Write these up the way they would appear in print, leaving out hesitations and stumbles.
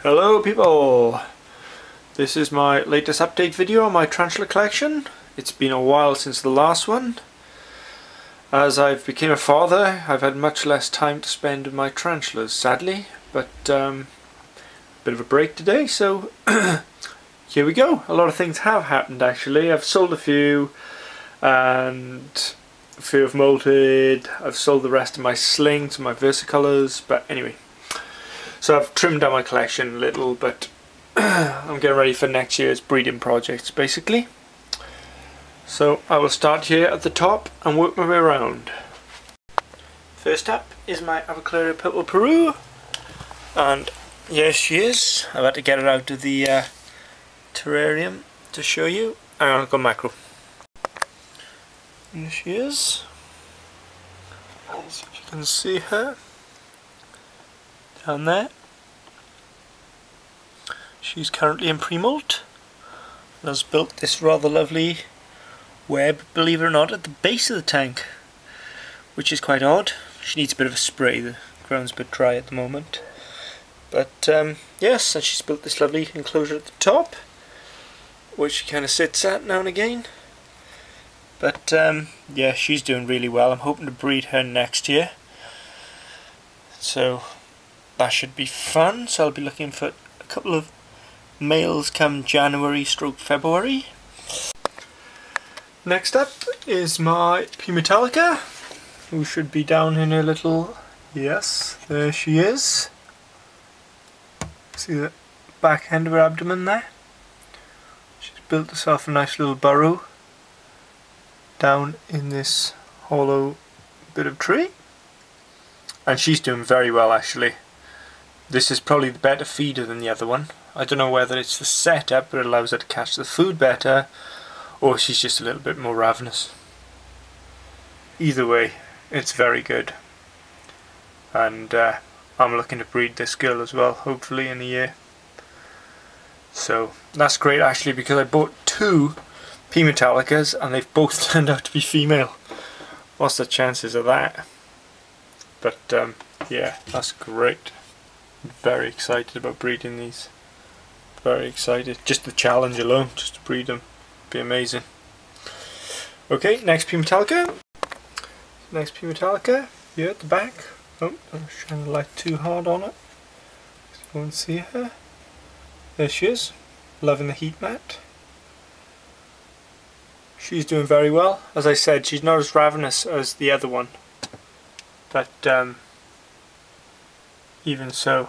Hello people! This is my latest update video on my tarantula collection. It's been a while since the last one. As I've become a father, I've had much less time to spend with my tarantulas, sadly. But bit of a break today, so here we go. A lot of things have happened actually. I've sold a few and a few have molted. I've sold the rest of my slings and my versicolors, but anyway. So I've trimmed down my collection a little, but I'm getting ready for next year's breeding projects basically. So I will start here at the top and work my way around. First up is my Eclair purple Peru, and here she is. I've had to get her out of the terrarium to show you. I'll go macro. Here she is. As you can see her down there. She's currently in pre-molt and has built this rather lovely web, believe it or not, at the base of the tank, which is quite odd. She needs a bit of a spray, the ground's a bit dry at the moment. But yes, and she's built this lovely enclosure at the top, which she kind of sits at now and again. But yeah, she's doing really well. I'm hoping to breed her next year, so that should be fun. So I'll be looking for a couple of males come January/February. Next up is my Metallica, who should be down in her little, yes, there she is. See the back end of her abdomen there? She's built herself a nice little burrow down in this hollow bit of tree, and she's doing very well actually. This is probably the better feeder than the other one. I don't know whether it's the setup that allows her to catch the food better, or she's just a little bit more ravenous. Either way, it's very good. And I'm looking to breed this girl as well, hopefully in a year. So that's great actually, because I bought two P Metallicas and they've both turned out to be female. What's the chances of that? But yeah, that's great. Very excited about breeding these. Very excited. Just the challenge alone, just to breed them, be amazing. Okay, next P Metallica. Next P Metallica here at the back. Oh, I'm trying to light too hard on it. Just go and see her. There she is, loving the heat mat. She's doing very well. As I said, she's not as ravenous as the other one, but even so,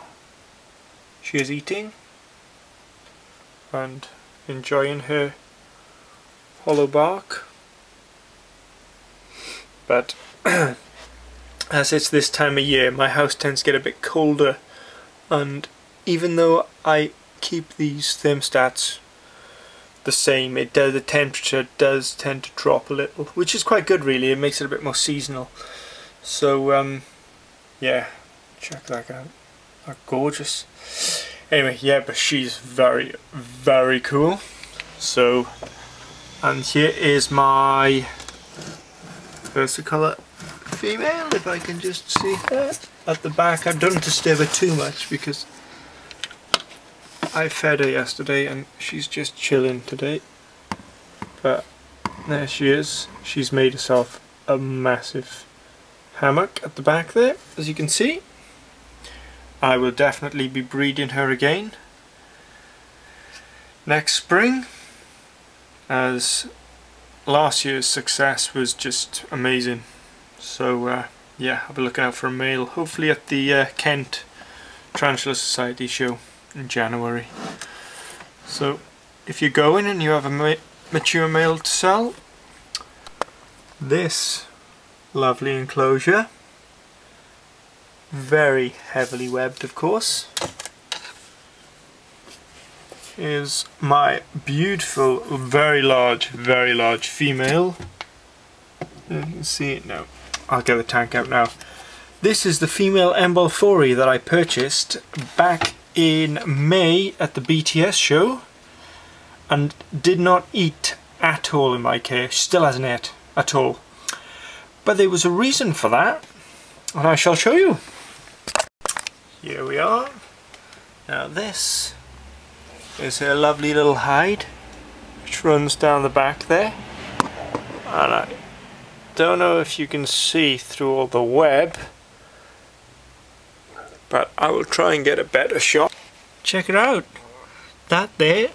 she is eating and enjoying her hollow bark. But as it's this time of year, my house tends to get a bit colder, and even though I keep these thermostats the same, the temperature does tend to drop a little, which is quite good really. It makes it a bit more seasonal. So yeah, check that out. They're gorgeous. Anyway, yeah, but she's very, very cool. So, and here is my versicolor female, if I can just see her at the back. I don't disturb her too much because I fed her yesterday and she's just chilling today. But there she is. She's made herself a massive hammock at the back there, as you can see. I will definitely be breeding her again next spring, as last year's success was just amazing. So yeah, I'll be looking out for a male, hopefully at the Kent Tarantula Society show in January. So if you're going and you have a mature male to sell, this lovely enclosure, very heavily webbed of course, is my beautiful, very large female. You can see it now. I'll get the tank out now. This is the female Embalfori that I purchased back in May at the BTS show and did not eat at all in my care. She still hasn't ate at all. But there was a reason for that, and I shall show you. Here we are. Now this is her lovely little hide, which runs down the back there, and I don't know if you can see through all the web, but I will try and get a better shot. Check it out. That there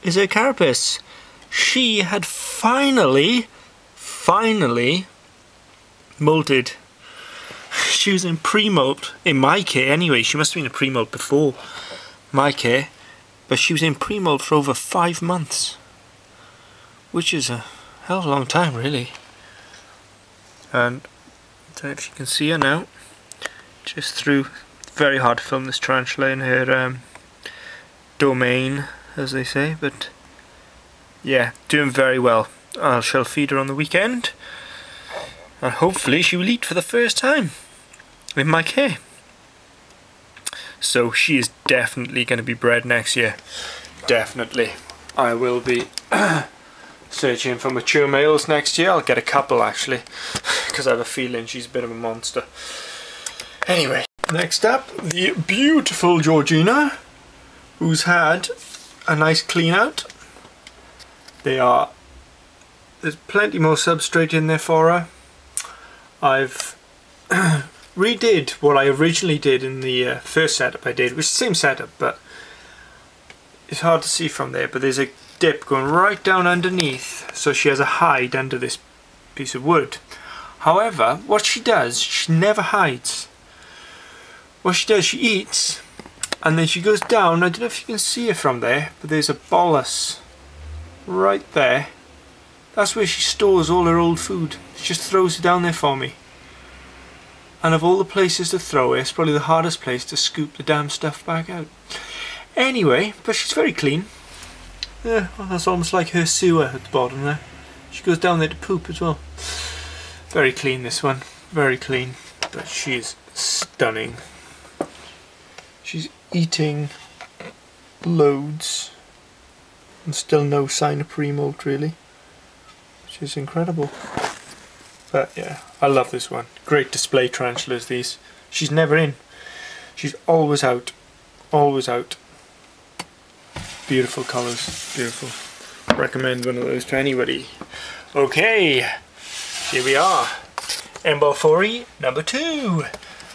is her carapace. She had finally molted. She was in pre-molt, in my care anyway. She must have been in pre-molt before my care, but she was in pre-molt for over 5 months, which is a hell of a long time, really. And I don't know if you can see her now, just through. Very hard to film this tarantula in her domain, as they say, but yeah, doing very well. I shall feed her on the weekend, and hopefully she will eat for the first time in my care. So she is definitely going to be bred next year. Definitely. I will be searching for mature males next year. I'll get a couple actually, because I have a feeling she's a bit of a monster. Anyway, next up, the beautiful Georgina, who's had a nice clean out. There's plenty more substrate in there for her. I've redid what I originally did in the first setup I did, which is the same setup, but it's hard to see from there, but there's a dip going right down underneath, so she has a hide under this piece of wood. However, what she does, she never hides. What she does, she eats, and then she goes down. I don't know if you can see her from there, but there's a bolus right there. That's where she stores all her old food. She just throws it down there for me. And of all the places to throw it, it's probably the hardest place to scoop the damn stuff back out. Anyway, but she's very clean. Yeah, well, that's almost like her sewer at the bottom there. She goes down there to poop as well. Very clean, this one. Very clean. But she is stunning. She's eating loads and still no sign of pre-molt really, which is incredible. But yeah, I love this one. Great display tarantulas, these. She's never in. She's always out. Always out. Beautiful colours. Beautiful. Recommend one of those to anybody. Okay, here we are. Embosphori number 2,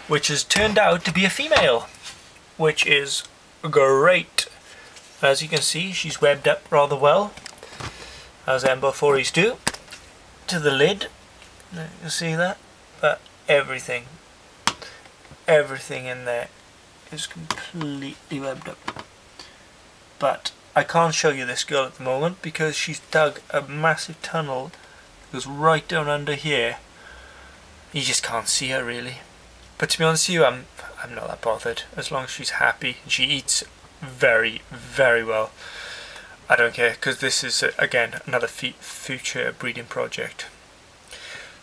which has turned out to be a female, which is great. As you can see, she's webbed up rather well, as Embosphores do, to the lid. You can see that, but everything in there is completely webbed up. But I can't show you this girl at the moment because she's dug a massive tunnel that goes right down under here. You just can't see her really. But to be honest with you, I'm not that bothered as long as she's happy and she eats very, very well. I don't care, because this is again another future breeding project.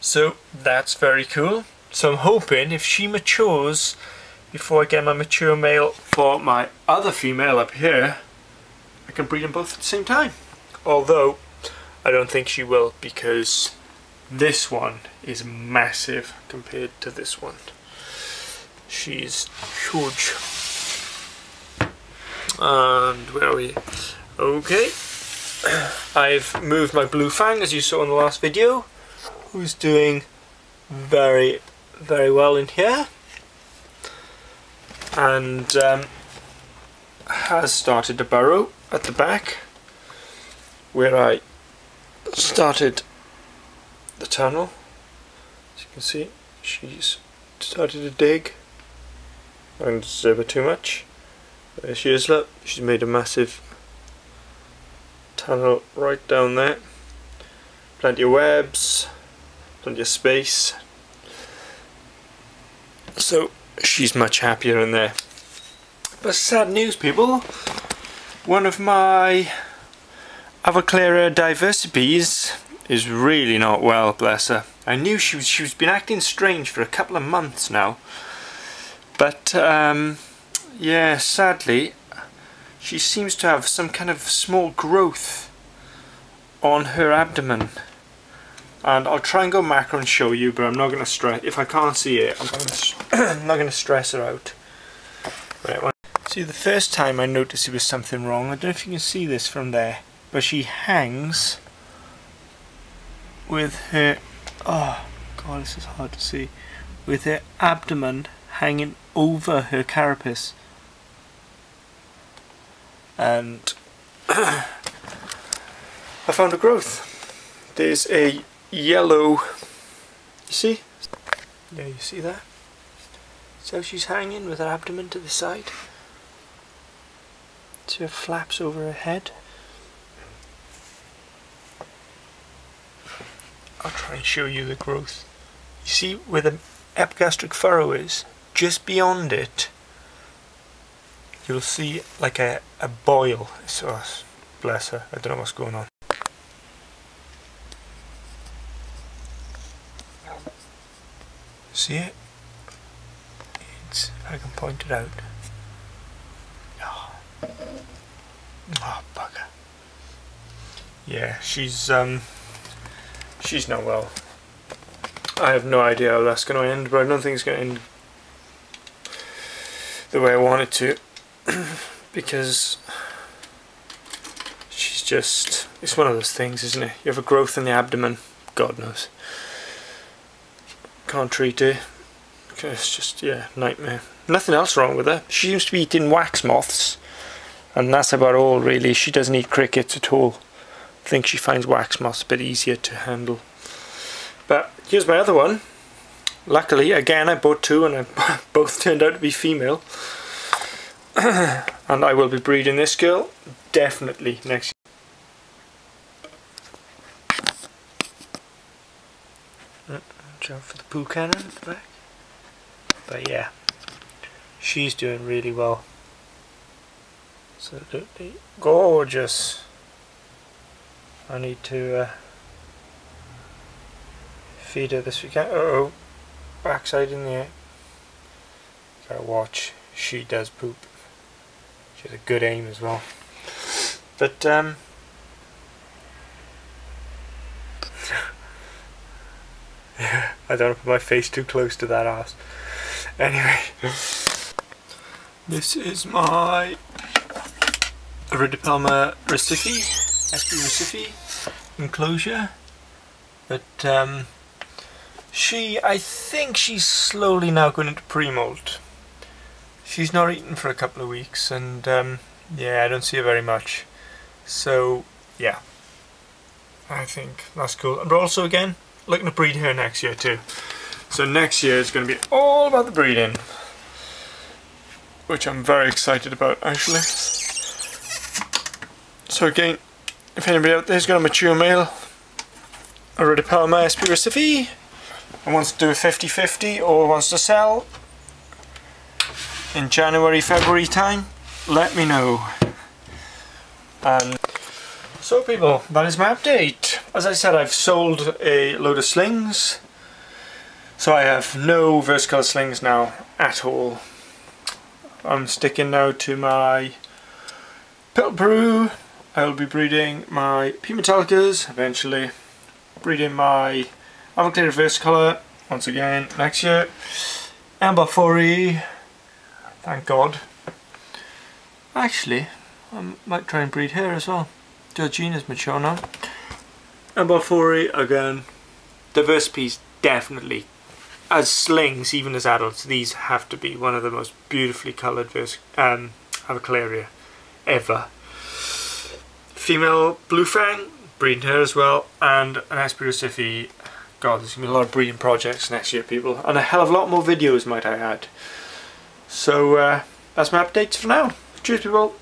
So that's very cool. So I'm hoping if she matures before I get my mature male for my other female up here, I can breed them both at the same time. Although I don't think she will, because this one is massive compared to this one. She's huge. And where are we? Okay. I've moved my blue Fang, as you saw in the last video, who's doing very, very well in here. And has started to burrow at the back where I started the tunnel. As you can see, she's started to dig. I don't disturb her too much. There she is, look. She's made a massive tunnel right down there. Plenty of webs, plenty of space. So she's much happier in there. But sad news, people. One of my Eclair diversipies is really not well, bless her. I knew she's been acting strange for a couple of months now. But yeah, sadly, she seems to have some kind of small growth on her abdomen. And I'll try and go macro and show you, but I'm not going to stress. If I can't see it, I'm not going to stress her out. Right, See, the first time I noticed there was something wrong, I don't know if you can see this from there, but she hangs with her, oh god, this is hard to see, with her abdomen hanging over her carapace. And I found a growth. There's a yellow, you see? Yeah, you see that? So she's hanging with her abdomen to the side. See her flaps over her head. I'll try and show you the growth. You see where the epigastric furrow is? Just beyond it, you'll see like a boil. So, bless her, I don't know what's going on. See it? It's, if I can point it out. Oh, bugger. Yeah, she's not well. I have no idea how that's going to end, but I don't think it's going to end the way I want it to. Because she's just, it's one of those things, isn't it? You have a growth in the abdomen, God knows. Can't treat it. It's just, yeah, nightmare. Nothing else wrong with her. She seems to be eating wax moths, and that's about all really. She doesn't eat crickets at all. I think she finds wax moths a bit easier to handle. But here's my other one. Luckily, again, I bought two and both turned out to be female. And I will be breeding this girl definitely next year. Watch out for the poo cannon at the back. But yeah, she's doing really well. Absolutely gorgeous. I need to feed her this weekend. Uh-oh, backside in the air. Gotta watch, she does poop. She has a good aim as well. But I don't put my face too close to that ass. Anyway, this is my Iridipalma recife, SP recife enclosure. But I think she's slowly now going into pre-molt. She's not eaten for a couple of weeks, and yeah, I don't see her very much. So yeah, I think that's cool. And also again, looking to breed her next year too. So next year is going to be all about the breeding, which I'm very excited about actually. So again, if anybody out there has got a mature male Iridipalma SP recife and wants to do a 50-50 or wants to sell in January, February time, let me know. And so people, that is my update. As I said, I've sold a load of slings, so I have no versicolor slings now at all. I'm sticking now to my Peru. I will be breeding my P Metallicas eventually, breeding my Eclair versicolor once again next year, Ambafori, thank God. Actually, I might try and breed her as well. Georgina's mature now. Ambafori again. Diverse piece, definitely. As slings, even as adults, these have to be one of the most beautifully coloured Eclair ever. Female blue Fang, breeding her as well, and an SP recife. God, there's going to be a lot of breeding projects next year, people, and a hell of a lot more videos, might I add. So, that's my updates for now. Cheers, people.